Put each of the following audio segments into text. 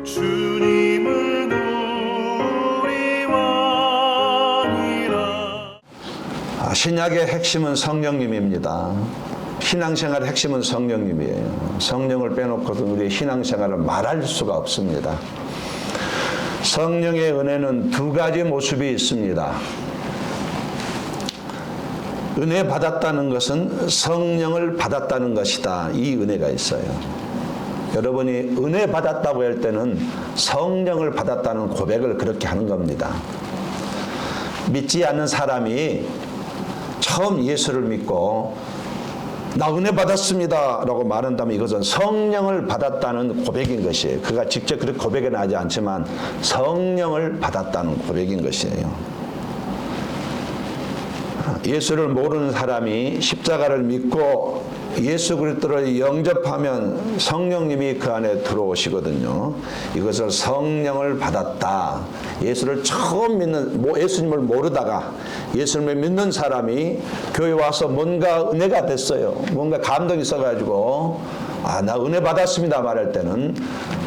주님은 우리와니라. 신약의 핵심은 성령님입니다. 신앙생활의 핵심은 성령님이에요. 성령을 빼놓고는 우리의 신앙생활을 말할 수가 없습니다. 성령의 은혜는 두 가지 모습이 있습니다. 은혜 받았다는 것은 성령을 받았다는 것이다. 이 은혜가 있어요. 여러분이 은혜 받았다고 할 때는 성령을 받았다는 고백을 그렇게 하는 겁니다. 믿지 않는 사람이 처음 예수를 믿고 나 은혜 받았습니다 라고 말한다면 이것은 성령을 받았다는 고백인 것이에요. 그가 직접 그렇게 고백은 하지 않지만 성령을 받았다는 고백인 것이에요. 예수를 모르는 사람이 십자가를 믿고 예수 그리스도를 영접하면 성령님이 그 안에 들어오시거든요. 이것을 성령을 받았다. 예수를 처음 믿는, 예수님을 모르다가 예수님을 믿는 사람이 교회 와서 뭔가 은혜가 됐어요. 뭔가 감동이 있어가지고 나 은혜 받았습니다 말할 때는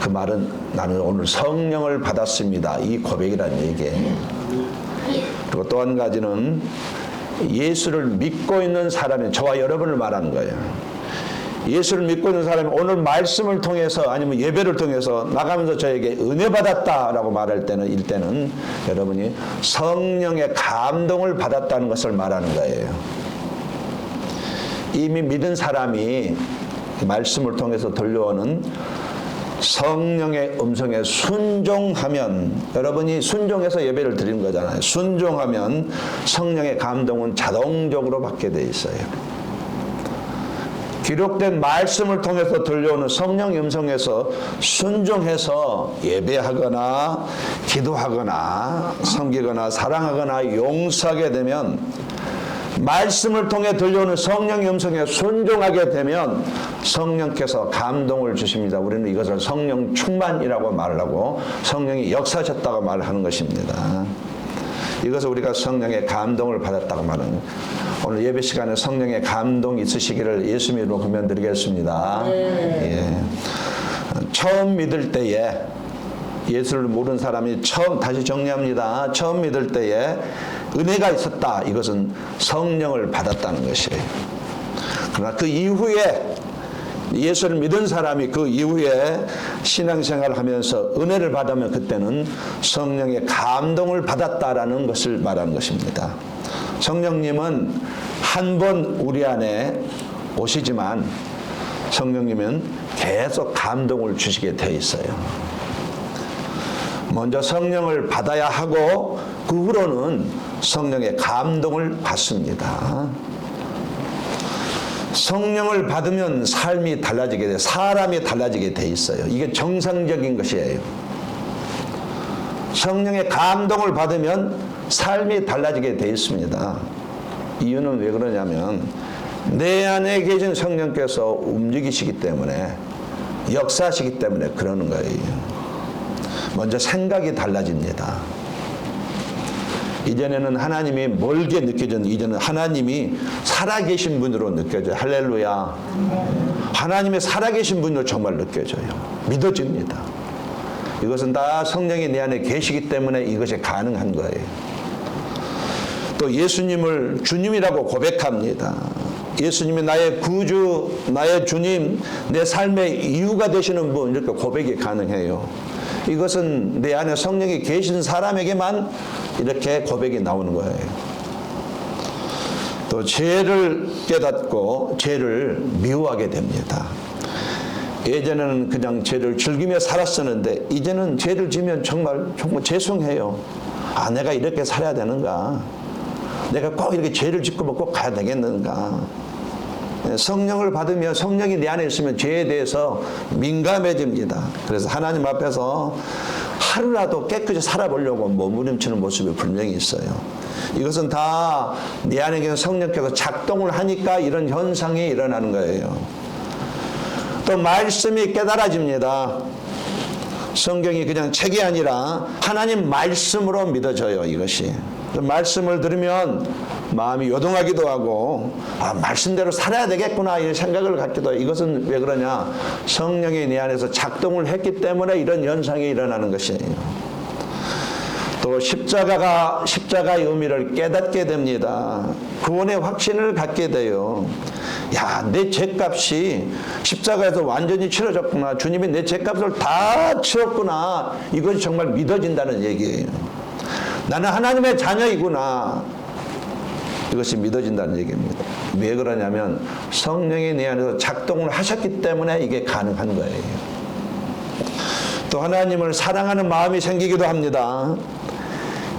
그 말은 나는 오늘 성령을 받았습니다. 이 고백이라는 얘기예요. 그리고 또 한 가지는 예수를 믿고 있는 사람이, 저와 여러분을 말하는 거예요. 예수를 믿고 있는 사람이 오늘 말씀을 통해서 아니면 예배를 통해서 나가면서 저에게 은혜 받았다라고 말할 때는 이때는 여러분이 성령의 감동을 받았다는 것을 말하는 거예요. 이미 믿은 사람이 말씀을 통해서 들려오는 성령의 음성에 순종하면, 여러분이 순종해서 예배를 드리는 거잖아요. 순종하면 성령의 감동은 자동적으로 받게 돼 있어요. 기록된 말씀을 통해서 들려오는 성령의 음성에서 순종해서 예배하거나 기도하거나 섬기거나 사랑하거나 용서하게 되면, 말씀을 통해 들려오는 성령의 음성에 순종하게 되면 성령께서 감동을 주십니다. 우리는 이것을 성령 충만이라고 말하고 성령이 역사하셨다고 말하는 것입니다. 이것을 우리가 성령의 감동을 받았다고 말하는 거예요. 오늘 예배 시간에 성령의 감동이 있으시기를 예수 이름으로 권면드리겠습니다. 예. 처음 믿을 때에, 예수를 모르는 사람이 다시 정리합니다. 처음 믿을 때에 은혜가 있었다. 이것은 성령을 받았다는 것이에요. 그러나 그 이후에 예수를 믿은 사람이 그 이후에 신앙생활을 하면서 은혜를 받으면 그때는 성령의 감동을 받았다라는 것을 말하는 것입니다. 성령님은 한 번 우리 안에 오시지만 성령님은 계속 감동을 주시게 되어 있어요. 먼저 성령을 받아야 하고 그 후로는 성령의 감동을 받습니다. 성령을 받으면 삶이 달라지게 돼, 사람이 달라지게 돼 있어요. 이게 정상적인 것이에요. 성령의 감동을 받으면 삶이 달라지게 돼 있습니다. 이유는 왜 그러냐면 내 안에 계신 성령께서 움직이시기 때문에, 역사하시기 때문에 그러는 거예요. 먼저 생각이 달라집니다. 이전에는 하나님이 멀게 느껴졌는데 이제는 하나님이 살아계신 분으로 느껴져요. 할렐루야. 하나님의 살아계신 분으로 정말 느껴져요. 믿어집니다. 이것은 다 성령이 내 안에 계시기 때문에 이것이 가능한 거예요. 또 예수님을 주님이라고 고백합니다. 예수님이 나의 구주, 나의 주님, 내 삶의 이유가 되시는 분, 이렇게 고백이 가능해요. 이것은 내 안에 성령이 계신 사람에게만 이렇게 고백이 나오는 거예요. 또 죄를 깨닫고 죄를 미워하게 됩니다. 예전에는 그냥 죄를 즐기며 살았었는데 이제는 죄를 지면 정말 죄송해요. 내가 이렇게 살아야 되는가? 내가 꼭 이렇게 죄를 짓고 꼭 가야 되겠는가? 성령을 받으면, 성령이 내 안에 있으면 죄에 대해서 민감해집니다. 그래서 하나님 앞에서 하루라도 깨끗이 살아보려고 몸부림치는 모습이 분명히 있어요. 이것은 다 내 안에 계신 성령께서 작동을 하니까 이런 현상이 일어나는 거예요. 또 말씀이 깨달아집니다. 성경이 그냥 책이 아니라 하나님 말씀으로 믿어져요. 이것이 말씀을 들으면 마음이 요동하기도 하고 말씀대로 살아야 되겠구나 이런 생각을 갖기도 해요. 이것은 왜 그러냐? 성령이 내 안에서 작동을 했기 때문에 이런 현상이 일어나는 것이에요. 또 십자가의 의미를 깨닫게 됩니다. 구원의 확신을 갖게 돼요. 야, 내 죄값이 십자가에서 완전히 치러졌구나. 주님이 내 죄값을 다 치렀구나. 이것이 정말 믿어진다는 얘기예요. 나는 하나님의 자녀이구나. 이것이 믿어진다는 얘기입니다. 왜 그러냐면 성령이 내 안에서 작동을 하셨기 때문에 이게 가능한 거예요. 또 하나님을 사랑하는 마음이 생기기도 합니다.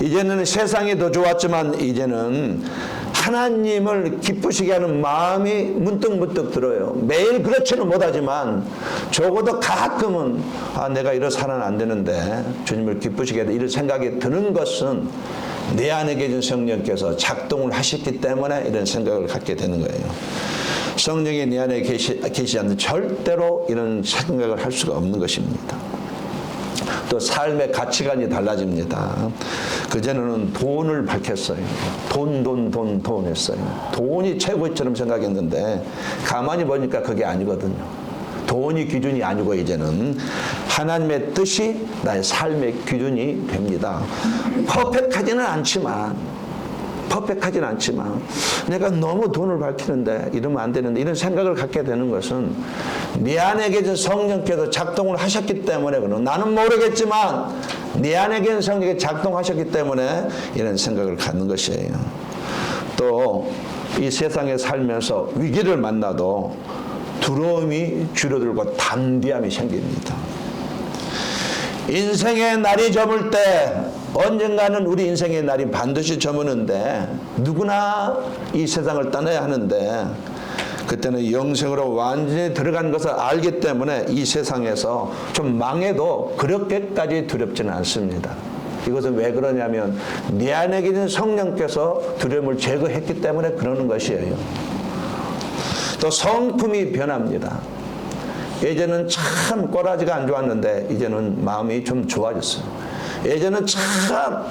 이제는 세상이 더 좋았지만 이제는 하나님을 기쁘시게 하는 마음이 문득문득 들어요. 매일 그렇지는 못하지만 적어도 가끔은 내가 이래서 살아는 안 되는데 주님을 기쁘시게 하는 이런 생각이 드는 것은 내 안에 계신 성령께서 작동을 하셨기 때문에 이런 생각을 갖게 되는 거예요. 성령이 내 안에 계시지 않는 절대로 이런 생각을 할 수가 없는 것입니다. 또 삶의 가치관이 달라집니다. 그전에는 돈을 밝혔어요. 돈 했어요. 돈이 최고처럼 생각했는데 가만히 보니까 그게 아니거든요. 돈이 기준이 아니고 이제는 하나님의 뜻이 나의 삶의 기준이 됩니다. 퍼펙트하지는 않지만 내가 너무 돈을 밝히는데 이러면 안 되는데 이런 생각을 갖게 되는 것은 내 안에 계신 성령께서 작동을 하셨기 때문에 그런 나는 모르겠지만 내 안에 계신 성령이 작동하셨기 때문에 이런 생각을 갖는 것이에요. 또 이 세상에 살면서 위기를 만나도 두려움이 줄어들고 담대함이 생깁니다. 인생의 날이 저물 때 언젠가는 우리 인생의 날이 반드시 저무는데 누구나 이 세상을 떠나야 하는데 그때는 영생으로 완전히 들어간 것을 알기 때문에 이 세상에서 좀 망해도 그렇게까지 두렵지는 않습니다. 이것은 왜 그러냐면 내 안에 계신 성령께서 두려움을 제거했기 때문에 그러는 것이에요. 또 성품이 변합니다. 예전은 참 꼬라지가 안 좋았는데 이제는 마음이 좀 좋아졌어요. 예전은 참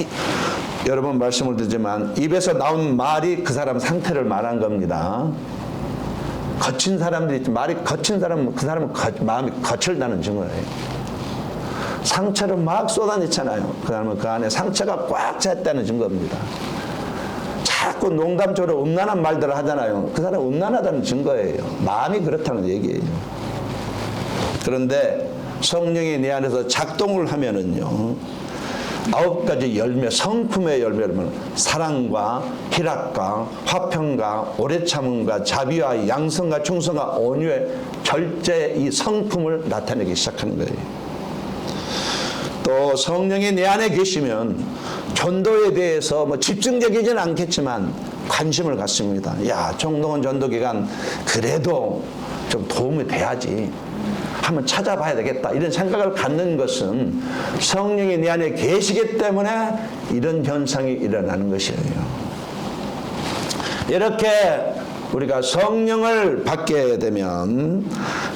여러 번 말씀을 드리지만 입에서 나온 말이 그 사람 상태를 말한 겁니다. 거친 사람들이 있지 말이 거친 사람은 그 사람은 마음이 거칠다는 증거예요. 상처를 막 쏟아냈잖아요. 그 사람은 그 안에 상처가 꽉 찼다는 증거입니다. 자꾸 농담처럼 음란한 말들을 하잖아요. 그 사람은 음란하다는 증거예요. 마음이 그렇다는 얘기예요. 그런데 성령이 내 안에서 작동을 하면은요, 9가지 열매, 성품의 열매는 사랑과 희락과 화평과 오래 참음과 자비와 양성과 충성과 온유의 절제 이 성품을 나타내기 시작하는 거예요. 또 성령이 내 안에 계시면 전도에 대해서 집중적이지는 않겠지만 관심을 갖습니다. 야, 정동원 전도기간 그래도 좀 도움이 돼야지. 한번 찾아봐야 되겠다. 이런 생각을 갖는 것은 성령이 내 안에 계시기 때문에 이런 현상이 일어나는 것이에요. 이렇게 우리가 성령을 받게 되면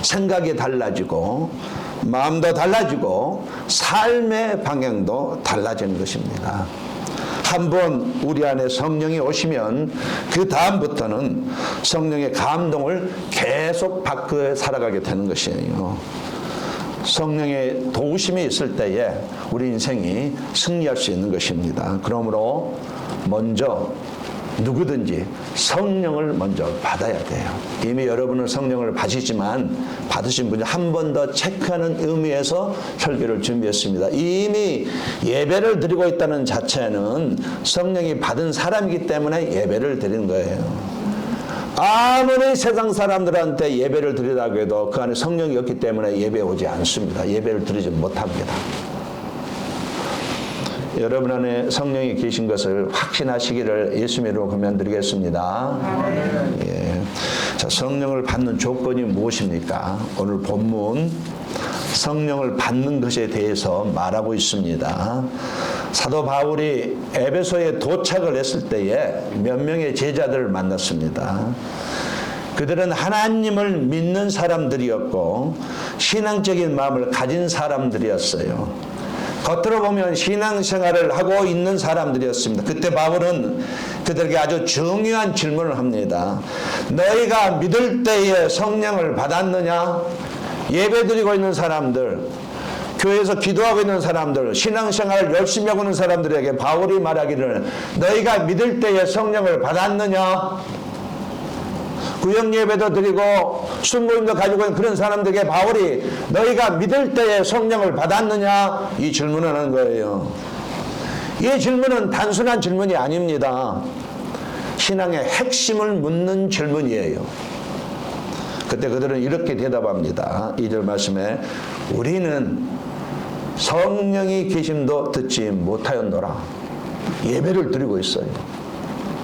생각이 달라지고 마음도 달라지고 삶의 방향도 달라지는 것입니다. 한번 우리 안에 성령이 오시면 그 다음부터는 성령의 감동을 계속 받고 살아가게 되는 것이에요. 성령의 도우심이 있을 때에 우리 인생이 승리할 수 있는 것입니다. 그러므로 먼저 누구든지 성령을 먼저 받아야 돼요. 이미 여러분은 성령을 받으신 분이 한 번 더 체크하는 의미에서 설교를 준비했습니다. 이미 예배를 드리고 있다는 자체는 성령이 받은 사람이기 때문에 예배를 드리는 거예요. 아무리 세상 사람들한테 예배를 드리라고 해도 그 안에 성령이 없기 때문에 예배에 오지 않습니다. 예배를 드리지 못합니다. 여러분 안에 성령이 계신 것을 확신하시기를 예수님으로 권면드리겠습니다. 예. 자, 성령을 받는 조건이 무엇입니까? 오늘 본문 성령을 받는 것에 대해서 말하고 있습니다. 사도 바울이 에베소에 도착을 했을 때에 몇 명의 제자들을 만났습니다. 그들은 하나님을 믿는 사람들이었고 신앙적인 마음을 가진 사람들이었어요. 겉으로 보면 신앙생활을 하고 있는 사람들이었습니다. 그때 바울은 그들에게 아주 중요한 질문을 합니다. 너희가 믿을 때에 성령을 받았느냐? 예배드리고 있는 사람들, 교회에서 기도하고 있는 사람들, 신앙생활을 열심히 하고 있는 사람들에게 바울이 말하기를 너희가 믿을 때에 성령을 받았느냐? 구역예배도 드리고 순모임도 가지고 있는 그런 사람들에게 바울이 너희가 믿을 때에 성령을 받았느냐? 이 질문을 하는 거예요. 이 질문은 단순한 질문이 아닙니다. 신앙의 핵심을 묻는 질문이에요. 그때 그들은 이렇게 대답합니다. 2절 말씀에 우리는 성령이 계심도 듣지 못하였노라. 예배를 드리고 있어요.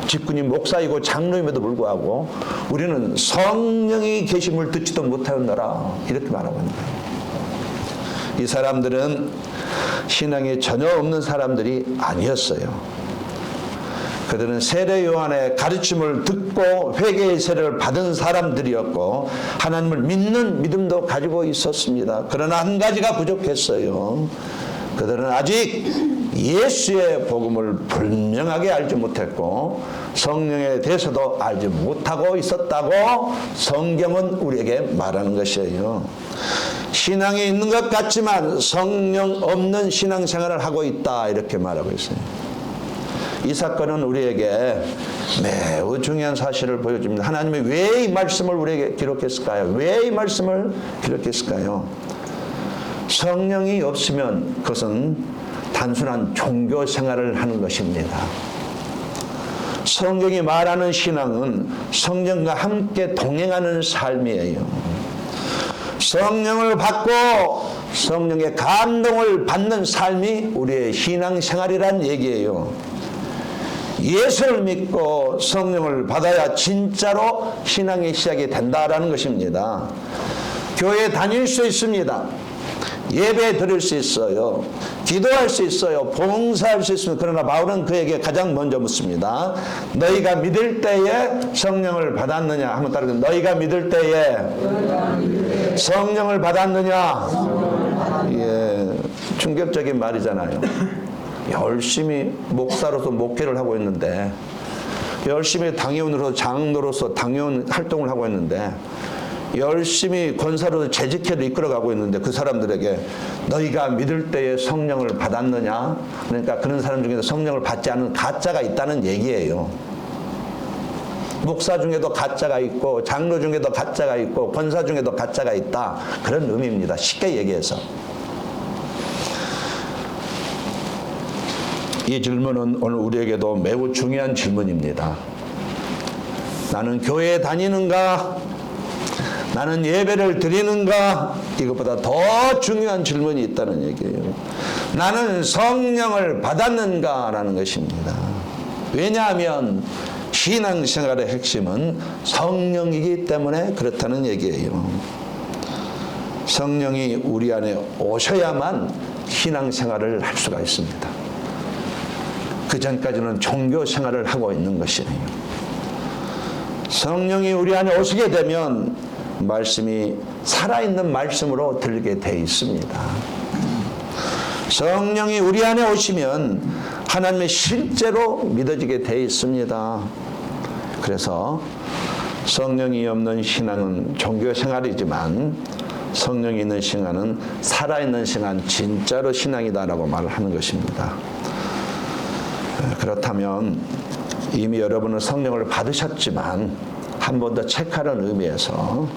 집군이 목사이고 장로임에도 불구하고 우리는 성령이 계심을 듣지도 못하였노라. 이렇게 말하고 있는 거예요. 이 사람들은 신앙이 전혀 없는 사람들이 아니었어요. 그들은 세례 요한의 가르침을 듣고 회개의 세례를 받은 사람들이었고 하나님을 믿는 믿음도 가지고 있었습니다. 그러나 한 가지가 부족했어요. 그들은 아직 예수의 복음을 분명하게 알지 못했고 성령에 대해서도 알지 못하고 있었다고 성경은 우리에게 말하는 것이에요. 신앙이 있는 것 같지만 성령 없는 신앙생활을 하고 있다 이렇게 말하고 있어요. 이 사건은 우리에게 매우 중요한 사실을 보여줍니다. 하나님이 왜 이 말씀을 우리에게 기록했을까요? 왜 이 말씀을 기록했을까요? 성령이 없으면 그것은 단순한 종교 생활을 하는 것입니다. 성경이 말하는 신앙은 성령과 함께 동행하는 삶이에요. 성령을 받고 성령의 감동을 받는 삶이 우리의 신앙생활이란 얘기예요. 예수를 믿고 성령을 받아야 진짜로 신앙의 시작이 된다라는 것입니다. 교회에 다닐 수 있습니다. 예배 드릴 수 있어요. 기도할 수 있어요. 봉사할 수 있습니다. 그러나 바울은 그에게 가장 먼저 묻습니다. 너희가 믿을 때에 성령을 받았느냐? 한번 따라서 너희가 믿을 때에 성령을 받았느냐? 예, 충격적인 말이잖아요. 열심히 목사로서 목회를 하고 있는데 열심히 당회원으로서 장로로서 당회원 활동을 하고 있는데 열심히 권사로서 재직회를 이끌어가고 있는데 그 사람들에게 너희가 믿을 때에 성령을 받았느냐? 그러니까 그런 사람 중에서 성령을 받지 않은 가짜가 있다는 얘기예요. 목사 중에도 가짜가 있고 장로 중에도 가짜가 있고 권사 중에도 가짜가 있다. 그런 의미입니다. 쉽게 얘기해서. 이 질문은 오늘 우리에게도 매우 중요한 질문입니다. 나는 교회에 다니는가? 나는 예배를 드리는가? 이것보다 더 중요한 질문이 있다는 얘기예요. 나는 성령을 받았는가? 라는 것입니다. 왜냐하면 신앙생활의 핵심은 성령이기 때문에 그렇다는 얘기예요. 성령이 우리 안에 오셔야만 신앙생활을 할 수가 있습니다. 그 전까지는 종교 생활을 하고 있는 것이에요. 성령이 우리 안에 오시게 되면 말씀이 살아있는 말씀으로 들리게 돼 있습니다. 성령이 우리 안에 오시면 하나님의 실제로 믿어지게 돼 있습니다. 그래서 성령이 없는 신앙은 종교 생활이지만 성령이 있는 신앙은 살아있는 신앙, 진짜로 신앙이다라고 말을 하는 것입니다. 그렇다면 이미 여러분은 성령을 받으셨지만 한 번 더 체크하는 의미에서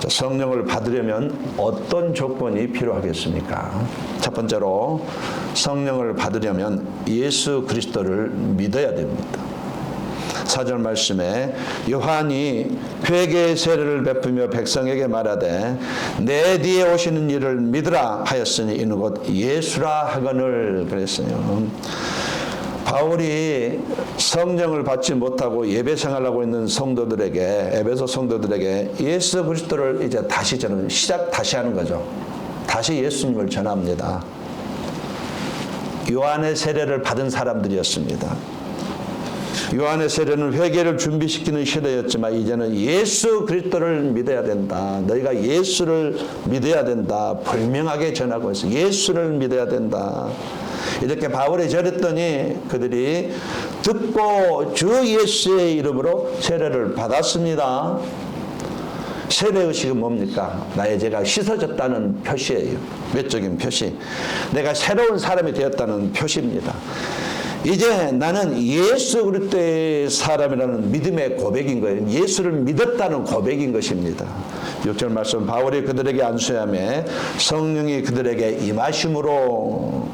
성령을 받으려면 어떤 조건이 필요하겠습니까? 첫 번째로 성령을 받으려면 예수 그리스도를 믿어야 됩니다. 4절 말씀에 요한이 회개의 세례를 베푸며 백성에게 말하되 내 뒤에 오시는 이를 믿으라 하였으니 이는 곧 예수라 하거늘 그랬어요. 바울이 성령을 받지 못하고 예배 생활하고 있는 성도들에게 에베소 성도들에게 예수 그리스도를 이제 다시 저는 다시 하는 거죠. 다시 예수님을 전합니다. 요한의 세례를 받은 사람들이었습니다. 요한의 세례는 회개를 준비시키는 시대였지만 이제는 예수 그리스도를 믿어야 된다. 너희가 예수를 믿어야 된다. 분명하게 전하고 있어. 예수를 믿어야 된다. 이렇게 바울이 전했더니 그들이 듣고 주 예수의 이름으로 세례를 받았습니다. 세례의식은 뭡니까? 나의 죄가 씻어졌다는 표시예요. 외적인 표시. 내가 새로운 사람이 되었다는 표시입니다. 이제 나는 예수 그리스도의 사람이라는 믿음의 고백인 거예요. 예수를 믿었다는 고백인 것입니다. 6절 말씀, 바울이 그들에게 안수하며 성령이 그들에게 임하심으로,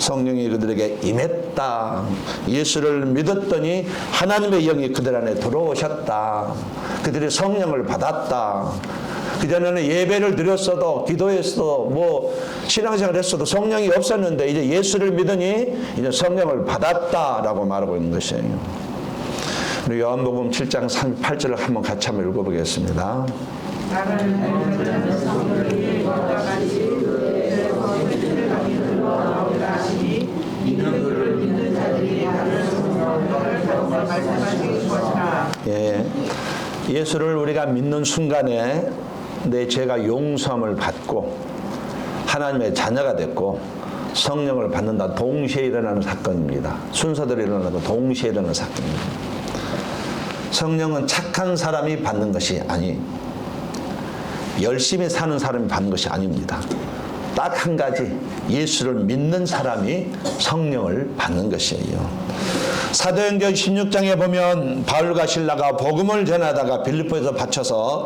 성령이 그들에게 임했다. 예수를 믿었더니 하나님의 영이 그들 안에 들어오셨다. 그들이 성령을 받았다. 그전에는 예배를 드렸어도 기도했어도 신앙생활 했어도 성령이 없었는데 이제 예수를 믿으니 이제 성령을 받았다라고 말하고 있는 것이에요. 우리 요한복음 7장 38절을 한번 같이 한번 읽어보겠습니다. 예, 예수를 우리가 믿는 순간에 내 죄가 용서함을 받고 하나님의 자녀가 됐고 성령을 받는다. 동시에 일어나는 사건입니다. 순서대로 일어나고 동시에 일어나는 사건입니다. 성령은 착한 사람이 받는 것이 아니, 열심히 사는 사람이 받는 것이 아닙니다. 딱 한 가지, 예수를 믿는 사람이 성령을 받는 것이에요. 사도행전 16장에 보면 바울과 실라가 복음을 전하다가 빌립보에서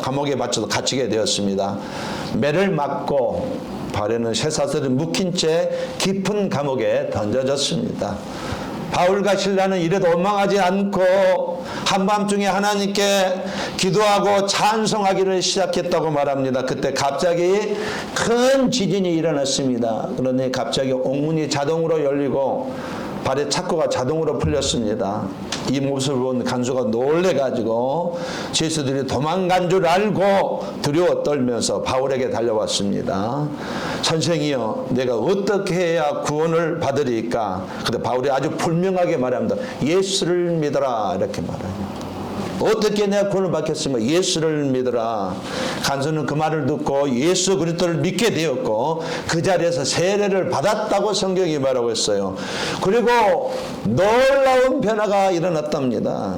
감옥에 받쳐서 갇히게 되었습니다. 매를 맞고 발에는 쇠사슬이 묶인 채 깊은 감옥에 던져졌습니다. 바울과 실라는 이래도 원망하지 않고 한밤중에 하나님께 기도하고 찬송하기를 시작했다고 말합니다. 그때 갑자기 큰 지진이 일어났습니다. 그러니 갑자기 옥문이 자동으로 열리고 발에 착고가 자동으로 풀렸습니다. 이 모습을 본 간수가 놀래가지고 죄수들이 도망간 줄 알고 두려워 떨면서 바울에게 달려왔습니다. 선생이여, 내가 어떻게 해야 구원을 받으리까? 근데 바울이 아주 분명하게 말합니다. 예수를 믿어라, 이렇게 말해요. 어떻게 내가 구원을 받겠으면 예수를 믿어라. 간수는 그 말을 듣고 예수 그리스도를 믿게 되었고 그 자리에서 세례를 받았다고 성경이 말하고 있어요. 그리고 놀라운 변화가 일어났답니다.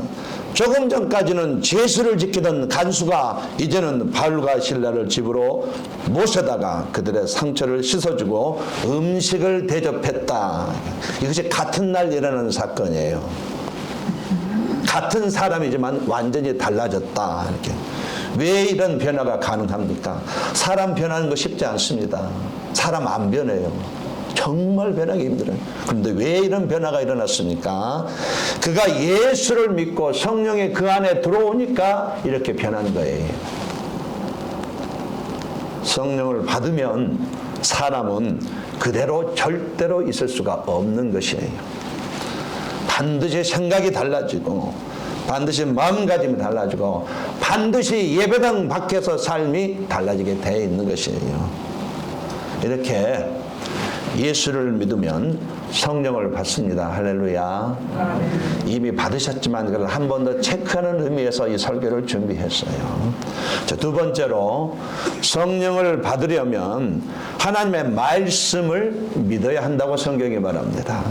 조금 전까지는 죄수를 지키던 간수가 이제는 바울과 실라를 집으로 모셔다가 그들의 상처를 씻어주고 음식을 대접했다. 이것이 같은 날 일어나는 사건이에요. 같은 사람이지만 완전히 달라졌다. 이렇게. 왜 이런 변화가 가능합니까? 사람 변하는 거 쉽지 않습니다. 사람 안 변해요. 정말 변하기 힘들어요. 그런데 왜 이런 변화가 일어났습니까? 그가 예수를 믿고 성령이 그 안에 들어오니까 이렇게 변한 거예요. 성령을 받으면 사람은 그대로 절대로 있을 수가 없는 것이에요. 반드시 생각이 달라지고 반드시 마음가짐이 달라지고 반드시 예배당 밖에서 삶이 달라지게 되어 있는 것이에요. 이렇게 예수를 믿으면 성령을 받습니다. 할렐루야. 이미 받으셨지만 그걸 한 번 더 체크하는 의미에서 이 설교를 준비했어요. 자, 두 번째로 성령을 받으려면 하나님의 말씀을 믿어야 한다고 성경이 말합니다.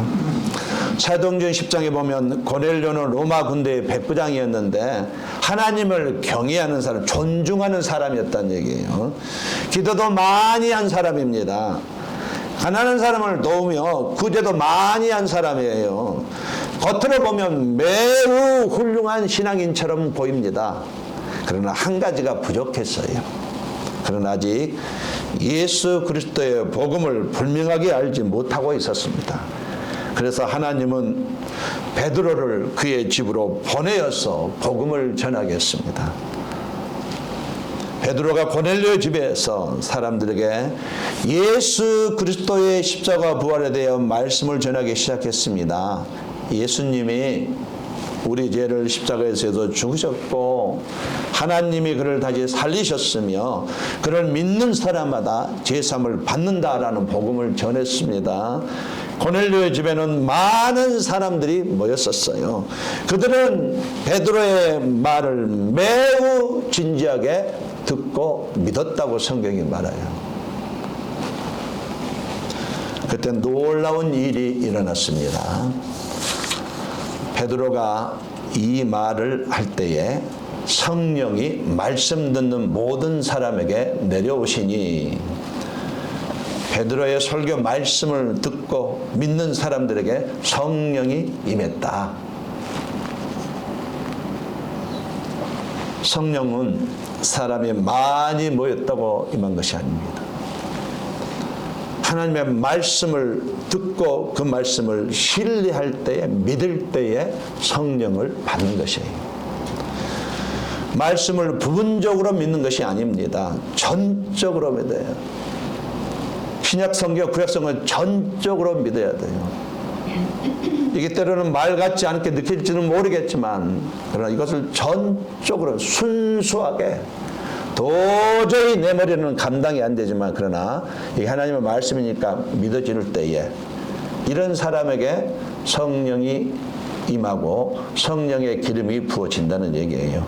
사도행전 10장에 보면 고넬료는 로마 군대의 백부장이었는데 하나님을 경외하는 사람, 존중하는 사람이었다는 얘기예요. 기도도 많이 한 사람입니다. 가난한 사람을 도우며 구제도 많이 한 사람이에요. 겉으로 보면 매우 훌륭한 신앙인처럼 보입니다. 그러나 한 가지가 부족했어요. 그러나 아직 예수 그리스도의 복음을 분명하게 알지 못하고 있었습니다. 그래서 하나님은 베드로를 그의 집으로 보내어서 복음을 전하겠습니다. 베드로가 고넬료의 집에서 사람들에게 예수 그리스도의 십자가 부활에 대한 말씀을 전하기 시작했습니다. 예수님이 우리 죄를 십자가에서 죽으셨고 하나님이 그를 다시 살리셨으며 그를 믿는 사람마다 제사함을 받는다라는 복음을 전했습니다. 고넬료의 집에는 많은 사람들이 모였었어요. 그들은 베드로의 말을 매우 진지하게 듣고 믿었다고 성경이 말해요. 그때 놀라운 일이 일어났습니다. 베드로가 이 말을 할 때에 성령이 말씀 듣는 모든 사람에게 내려오시니 베드로의 설교 말씀을 듣고 믿는 사람들에게 성령이 임했다. 성령은 사람이 많이 모였다고 임한 것이 아닙니다. 하나님의 말씀을 듣고 그 말씀을 신뢰할 때에 믿을 때에 성령을 받는 것이에요. 말씀을 부분적으로 믿는 것이 아닙니다. 전적으로 믿어요. 신약 성경, 구약 성경은 전적으로 믿어야 돼요. 이게 때로는 말 같지 않게 느낄지는 모르겠지만 그러나 이것을 전적으로 순수하게 도저히 내 머리는 감당이 안 되지만 그러나 이게 하나님의 말씀이니까 믿어질 때에 이런 사람에게 성령이 임하고 성령의 기름이 부어진다는 얘기예요.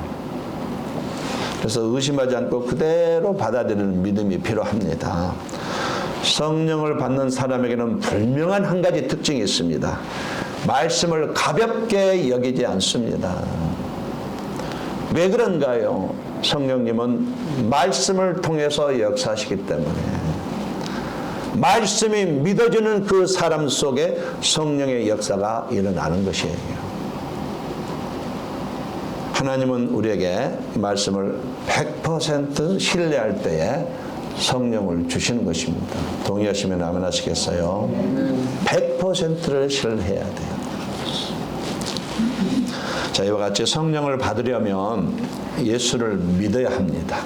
그래서 의심하지 않고 그대로 받아들이는 믿음이 필요합니다. 성령을 받는 사람에게는 분명한 한 가지 특징이 있습니다. 말씀을 가볍게 여기지 않습니다. 왜 그런가요? 성령님은 말씀을 통해서 역사하시기 때문에 말씀이 믿어지는 그 사람 속에 성령의 역사가 일어나는 것이에요. 하나님은 우리에게 말씀을 100% 신뢰할 때에 성령을 주시는 것입니다. 동의하시면 아멘 하시겠어요? 100%를 신뢰해야 돼요. 자, 이와 같이 성령을 받으려면 예수를 믿어야 합니다.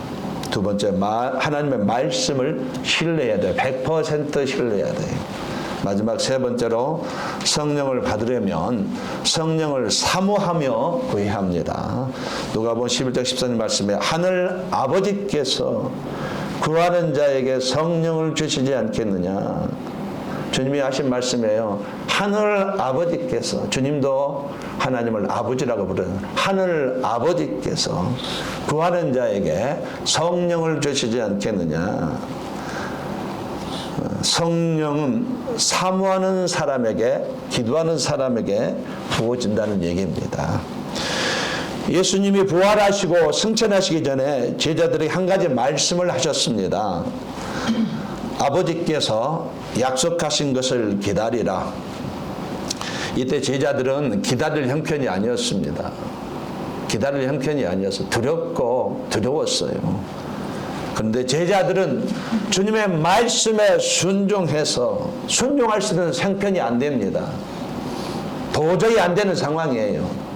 두 번째, 하나님의 말씀을 신뢰해야 돼요. 100% 신뢰해야 돼요. 마지막 세 번째로 성령을 받으려면 성령을 사모하며 구해야 합니다. 누가복음 11장 14절 말씀에 하늘 아버지께서 구하는 자에게 성령을 주시지 않겠느냐. 주님이 하신 말씀이에요. 하늘 아버지께서, 주님도 하나님을 아버지라고 부르는 하늘 아버지께서 구하는 자에게 성령을 주시지 않겠느냐. 성령은 사모하는 사람에게, 기도하는 사람에게 부어진다는 얘기입니다. 예수님이 부활하시고 승천하시기 전에 제자들에게 한 가지 말씀을 하셨습니다. 아버지께서 약속하신 것을 기다리라. 이때 제자들은 기다릴 형편이 아니었습니다. 기다릴 형편이 아니어서 두렵고 두려웠어요. 그런데 제자들은 주님의 말씀에 순종해서 순종할 수 있는 형편이 안 됩니다. 도저히 안 되는 상황이에요.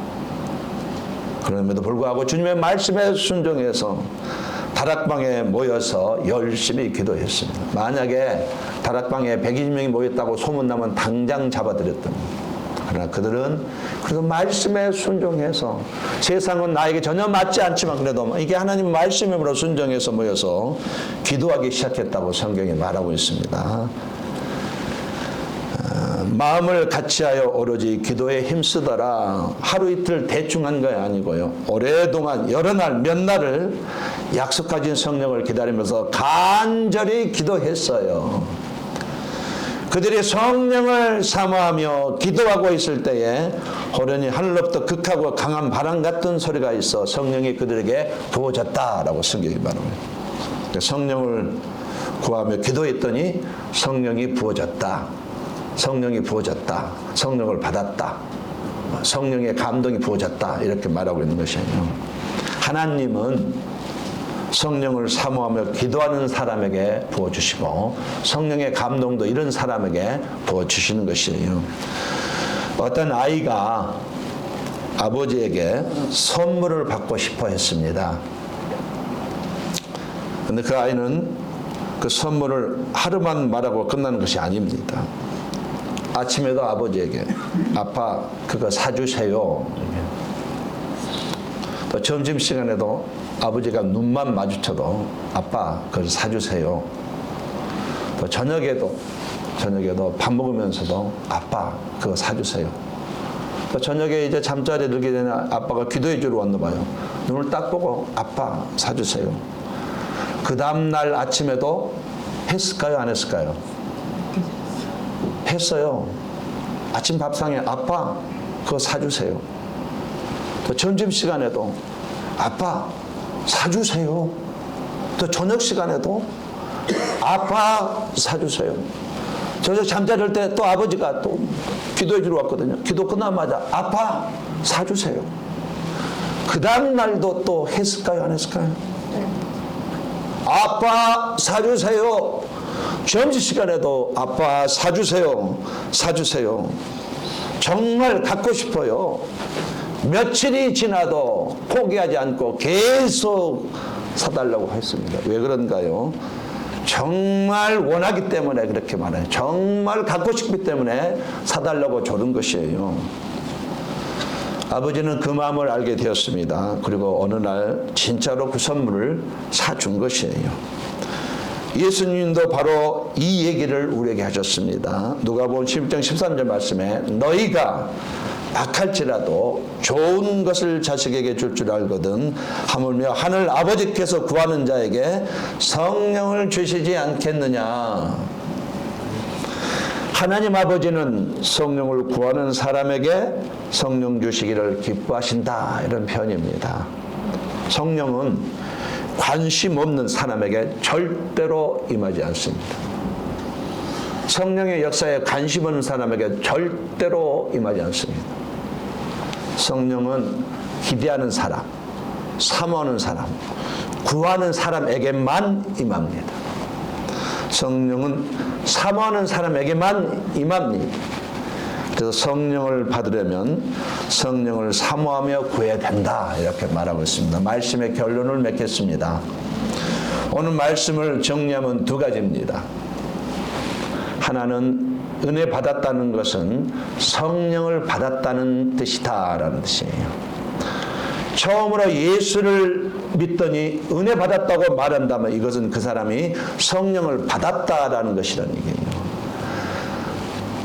그럼에도 불구하고 주님의 말씀에 순종해서 다락방에 모여서 열심히 기도했습니다. 만약에 다락방에 120명이 모였다고 소문나면 당장 잡아들였답니다. 그러나 그들은 그래도 말씀에 순종해서 세상은 나에게 전혀 맞지 않지만 그래도 이게 하나님 말씀으로 순종해서 모여서 기도하기 시작했다고 성경이 말하고 있습니다. 마음을 같이하여 오로지 기도에 힘쓰더라. 하루 이틀 대충 한 거 아니고요. 오랫동안 여러 날 몇 날을 약속하신 성령을 기다리면서 간절히 기도했어요. 그들이 성령을 사모하며 기도하고 있을 때에 호련히 하늘로부터 극하고 강한 바람 같은 소리가 있어 성령이 그들에게 부어졌다라고 성경이 말합니다. 성령을 구하며 기도했더니 성령이 부어졌다. 성령이 부어졌다. 성령을 받았다. 성령의 감동이 부어졌다. 이렇게 말하고 있는 것이에요. 하나님은 성령을 사모하며 기도하는 사람에게 부어주시고 성령의 감동도 이런 사람에게 부어주시는 것이에요. 어떤 아이가 아버지에게 선물을 받고 싶어 했습니다. 그런데 그 아이는 그 선물을 하루만 말하고 끝나는 것이 아닙니다. 아침에도 아버지에게 아빠 그거 사주세요. 또 점심시간에도 아버지가 눈만 마주쳐도 아빠 그걸 사주세요. 또 저녁에도 밥 먹으면서도 아빠 그거 사주세요. 또 저녁에 이제 잠자리에 들기 전에 아빠가 기도해 주러 왔나 봐요. 눈을 딱 보고 아빠 사주세요. 그 다음날 아침에도 했을까요? 안 했을까요? 했어요. 아침 밥상에 아빠 그거 사주세요. 또 점심시간에도 아빠 사주세요. 또 저녁시간에도 아빠 사주세요. 저녁 잠자리할 때 또 아버지가 또 기도해 주러 왔거든요. 기도 끝나자마자 아빠 사주세요. 그 다음 날도 또 했을까요? 안 했을까요? 아빠 사주세요. 점심시간에도 아빠 사주세요. 사주세요. 정말 갖고 싶어요. 며칠이 지나도 포기하지 않고 계속 사달라고 했습니다. 왜 그런가요? 정말 원하기 때문에 그렇게 말해요. 정말 갖고 싶기 때문에 사달라고 조른 것이에요. 아버지는 그 마음을 알게 되었습니다. 그리고 어느 날 진짜로 그 선물을 사준 것이에요. 예수님도 바로 이 얘기를 우리에게 하셨습니다. 누가복음 11장 13절 말씀에 너희가 악할지라도 좋은 것을 자식에게 줄 줄 알거든 하물며 하늘 아버지께서 구하는 자에게 성령을 주시지 않겠느냐. 하나님 아버지는 성령을 구하는 사람에게 성령 주시기를 기뻐하신다, 이런 표현입니다. 성령은 관심 없는 사람에게 절대로 임하지 않습니다. 성령의 역사에 관심 없는 사람에게 절대로 임하지 않습니다. 성령은 기대하는 사람, 사모하는 사람, 구하는 사람에게만 임합니다. 성령은 사모하는 사람에게만 임합니다. 그래서 성령을 받으려면 성령을 사모하며 구해야 된다, 이렇게 말하고 있습니다. 말씀의 결론을 맺겠습니다. 오늘 말씀을 정리하면 두 가지입니다. 하나는 은혜 받았다는 것은 성령을 받았다는 뜻이다라는 뜻이에요. 처음으로 예수를 믿더니 은혜 받았다고 말한다면 이것은 그 사람이 성령을 받았다라는 것이라는 얘기예요.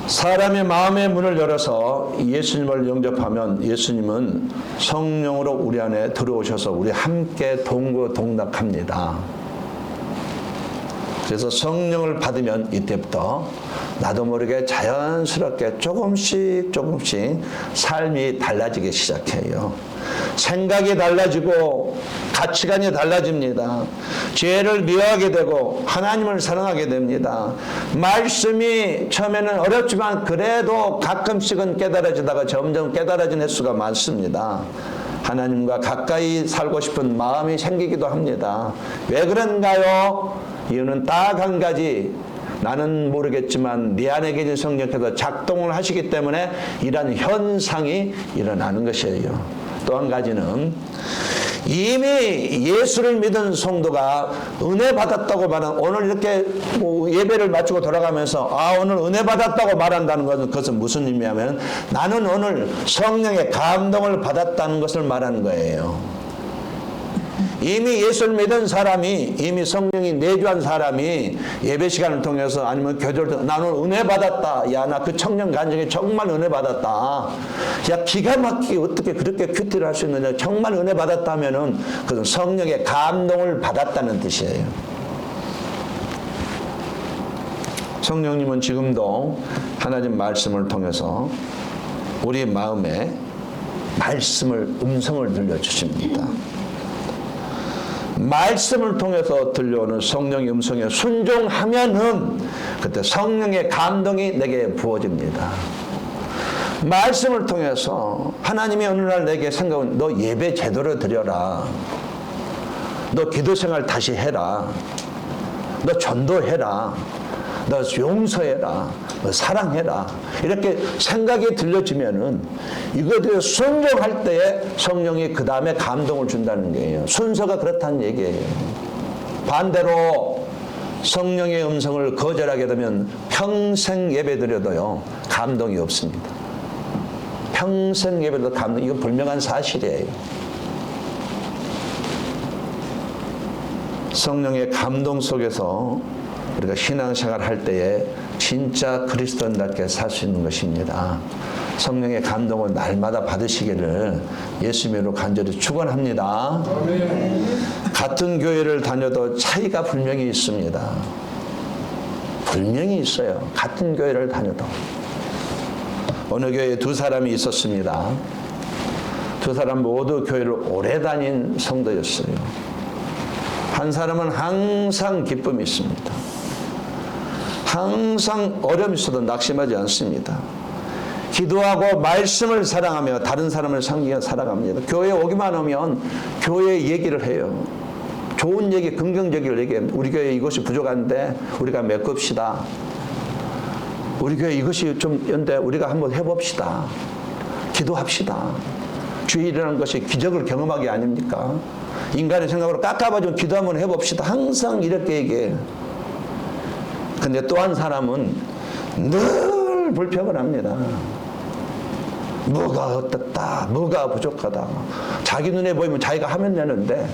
사람의 마음의 문을 열어서 예수님을 영접하면 예수님은 성령으로 우리 안에 들어오셔서 우리 함께 동거동락합니다. 그래서 성령을 받으면 이때부터 나도 모르게 자연스럽게 조금씩 삶이 달라지기 시작해요. 생각이 달라지고 가치관이 달라집니다. 죄를 미워하게 되고 하나님을 사랑하게 됩니다. 말씀이 처음에는 어렵지만 그래도 가끔씩은 깨달아지다가 점점 깨달아진 횟수가 많습니다. 하나님과 가까이 살고 싶은 마음이 생기기도 합니다. 왜 그런가요? 이유는 딱 한 가지, 나는 모르겠지만 내 안에 계신 성령께서 작동을 하시기 때문에 이런 현상이 일어나는 것이에요. 또 한 가지는 이미 예수를 믿은 성도가 은혜 받았다고 말하는, 오늘 이렇게 예배를 마치고 돌아가면서 오늘 은혜 받았다고 말한다는 것은 그것은 무슨 의미냐면 나는 오늘 성령의 감동을 받았다는 것을 말하는 거예요. 이미 예수를 믿은 사람이, 이미 성령이 내주한 사람이 예배 시간을 통해서 아니면 교제를 통해서 나는 은혜 받았다. 야, 나 그 청년 간증에 정말 은혜 받았다. 야, 기가 막히게 어떻게 그렇게 큐티를 할 수 있느냐. 정말 은혜 받았다 하면은 그것은 성령의 감동을 받았다는 뜻이에요. 성령님은 지금도 하나님 말씀을 통해서 우리 마음에 음성을 들려주십니다. 말씀을 통해서 들려오는 성령의 음성에 순종하면은 그때 성령의 감동이 내게 부어집니다. 말씀을 통해서 하나님이 어느 날 내게 생각은 너 예배 제대로 드려라. 너 기도 생활 다시 해라. 너 전도해라. 너 용서해라. 너 사랑해라. 이렇게 생각이 들려지면은 이것에 순종할 때에 성령이 그 다음에 감동을 준다는 거예요. 순서가 그렇다는 얘기예요. 반대로 성령의 음성을 거절하게 되면 평생 예배드려도요 감동이 없습니다. 평생 예배도 감동, 이건 분명한 사실이에요. 성령의 감동 속에서 우리가 신앙생활 할 때에 진짜 그리스도인답게 살 수 있는 것입니다. 성령의 감동을 날마다 받으시기를 예수님으로 간절히 축원합니다. 같은 교회를 다녀도 차이가 분명히 있습니다. 분명히 있어요. 같은 교회를 다녀도. 어느 교회에 두 사람이 있었습니다. 두 사람 모두 교회를 오래 다닌 성도였어요. 한 사람은 항상 기쁨이 있습니다. 항상 어려움이 있어도 낙심하지 않습니다. 기도하고 말씀을 사랑하며 다른 사람을 섬기며 살아갑니다. 교회에 오기만 하면 교회 얘기를 해요. 좋은 얘기, 긍정적인 얘기해요. 우리 교회 이것이 부족한데 우리가 메꿉시다. 우리 교회 이것이 좀 연데 우리가 한번 해봅시다. 기도합시다. 주일이라는 것이 기적을 경험하기 아닙니까? 인간의 생각으로 깎아봐주면 기도 한번 해봅시다. 항상 이렇게 얘기해요. 근데 또 한 사람은 늘 불평을 합니다. 뭐가 어떻다, 뭐가 부족하다. 자기 눈에 보이면 자기가 하면 되는데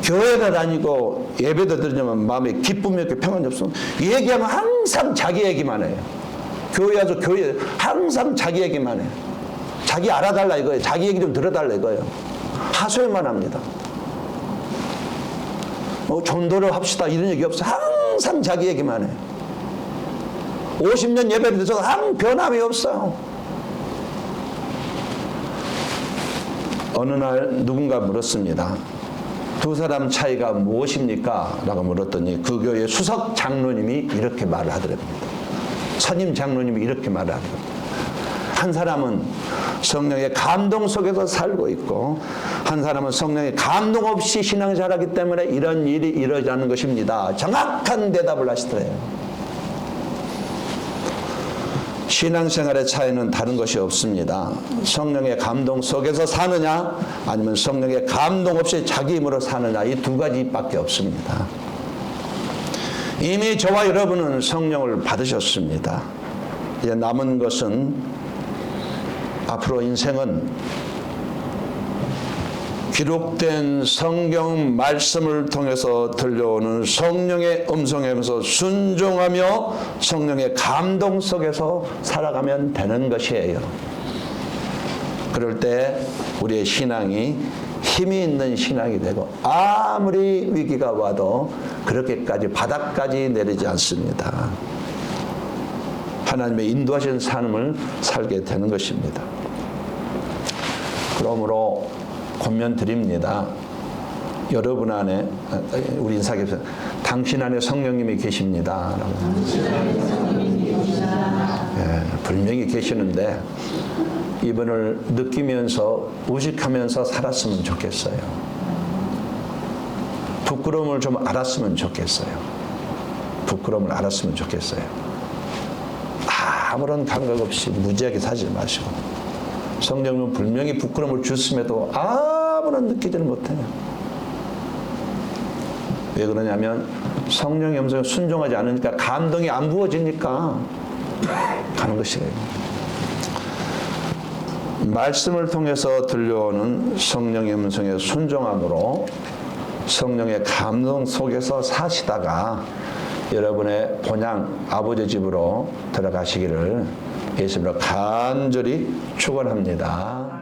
교회가 다니고 예배도 드리면 마음에 기쁨이 없고 평안이 없어. 얘기하면 항상 자기 얘기만 해요. 교회 와서 교회 항상 자기 얘기만 해요. 자기 알아달라 이거예요. 자기 얘기 좀 들어달라 이거예요. 하소연만 합니다. 전도를 합시다 이런 얘기 없어요. 항상 자기 얘기만 해요. 50년 예배를 드려서 한 변함이 없어요. 어느 날 누군가 물었습니다. 두 사람 차이가 무엇입니까? 라고 물었더니 그 교회 수석 장로님이 이렇게 말을 하더랍니다. 선임 장로님이 이렇게 말을 하더랍니다. 한 사람은 성령의 감동 속에서 살고 있고 한 사람은 성령의 감동 없이 신앙생활하기 때문에 이런 일이 이루어지는 것입니다. 정확한 대답을 하시더래요. 신앙생활의 차이는 다른 것이 없습니다. 성령의 감동 속에서 사느냐 아니면 성령의 감동 없이 자기 힘으로 사느냐 이 두 가지밖에 없습니다. 이미 저와 여러분은 성령을 받으셨습니다. 이제 남은 것은 앞으로 인생은 기록된 성경 말씀을 통해서 들려오는 성령의 음성에서 순종하며 성령의 감동 속에서 살아가면 되는 것이에요. 그럴 때 우리의 신앙이 힘이 있는 신앙이 되고 아무리 위기가 와도 그렇게까지 바닥까지 내리지 않습니다. 하나님의 인도하신 삶을 살게 되는 것입니다. 그러므로 권면 드립니다. 여러분 안에 우리 인사교에서 당신 안에 성령님이 계십니다. 분명히 계시는데 이분을 느끼면서 의식하면서 살았으면 좋겠어요. 부끄러움을 좀 알았으면 좋겠어요. 부끄러움을 알았으면 좋겠어요. 아무런 감각 없이 무지하게 살지 마시고 성령님은 분명히 부끄러움을 주심에도 아무런 느끼지는 못해요. 왜 그러냐면 성령의 음성에 순종하지 않으니까 감동이 안 부어지니까 가는 것이에요. 말씀을 통해서 들려오는 성령의 음성에 순종함으로 성령의 감동 속에서 사시다가 여러분의 본향 아버지 집으로 들어가시기를 예수님으로 간절히 축원합니다.